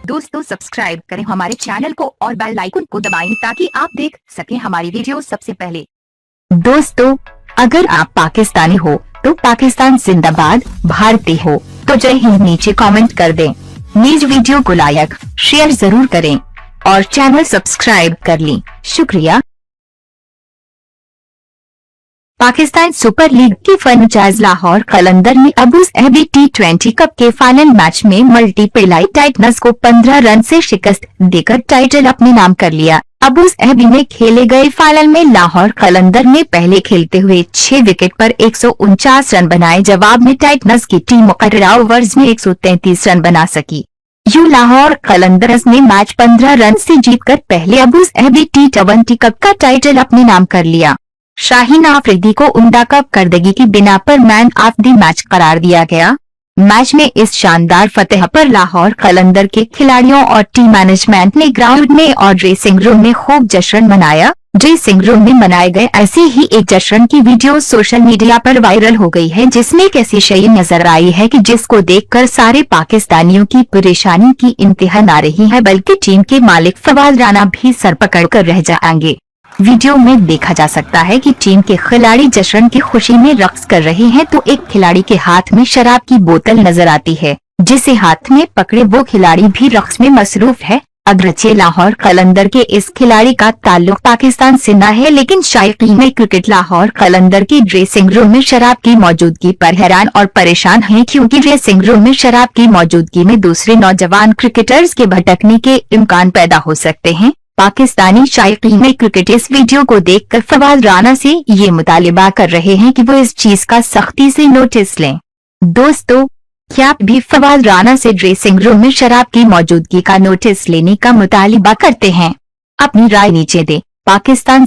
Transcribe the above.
दोस्तों सब्सक्राइब करें हमारे चैनल को और बेल आइकन को दबाएं ताकि आप देख सकें हमारी वीडियो सबसे पहले। दोस्तों अगर आप पाकिस्तानी हो तो पाकिस्तान जिंदाबाद, भारतीय हो तो जय हिंद नीचे कमेंट कर दें। न्यूज वीडियो को लाइक शेयर जरूर करें और चैनल सब्सक्राइब कर लें। शुक्रिया। पाकिस्तान सुपर लीग की फ्रेंचाइज लाहौर कलंदर ने अबू धाबी T20 कप के फाइनल मैच में मल्टीप्लाई टाइटंस को 15 रन से शिकस्त देकर टाइटल अपने नाम कर लिया। अबू धाबी में खेले गए फाइनल में लाहौर कलंदर ने पहले खेलते हुए 6 विकेट पर 149 रन बनाए। जवाब में टाइटंस की टीम मुकर्ररा ओवर्स में 133 रन बना सकी। लाहौर कलंदर्स ने मैच 15 रन से जीतकर पहले अबू धाबी T20 कप का टाइटल अपने नाम कर लिया। शाहीन आफरीदी को उम्दा कारकर्दगी की बिना पर मैन ऑफ द मैच करार दिया गया। मैच में इस शानदार फतह पर लाहौर कलंदर के खिलाड़ियों और टीम मैनेजमेंट ने ग्राउंड में और ड्रेसिंग रूम में खूब जश्न मनाया। ड्रेसिंग रूम में मनाए गए ऐसे ही एक जश्न की वीडियो सोशल मीडिया पर वायरल हो गई है, जिसमें एक ऐसी शय नजर आई है कि जिसको देखकर सारे पाकिस्तानियों की परेशानी की इंतहा ना रही है, बल्कि टीम के मालिक फवाद राना भी सर पकड़ कर रह जाएंगे। वीडियो में देखा जा सकता है कि टीम के खिलाड़ी जश्न की खुशी में रक्स कर रहे हैं तो एक खिलाड़ी के हाथ में शराब की बोतल नजर आती है, जिसे हाथ में पकड़े वो खिलाड़ी भी रक्स में मसरूफ है। अगरचे लाहौर कलंदर के इस खिलाड़ी का ताल्लुक पाकिस्तान से न है, लेकिन शायकीन क्रिकेट लाहौर कलंदर की ड्रेसिंग रूम में शराब की मौजूदगी पर हैरान और परेशान हैं, क्योंकि ड्रेसिंग रूम में शराब की मौजूदगी में दूसरे नौजवान क्रिकेटर्स के भटकने के इम्कान पैदा हो सकते हैं। पाकिस्तानी शायकीन क्रिकेट इस वीडियो को देखकर फवाद राना से ये मुतालिबा कर रहे हैं कि वो इस चीज का सख्ती से नोटिस लें। दोस्तों क्या आप भी फवाद राना से ड्रेसिंग रूम में शराब की मौजूदगी का नोटिस लेने का मुतालिबा करते हैं? अपनी राय नीचे दें। पाकिस्तान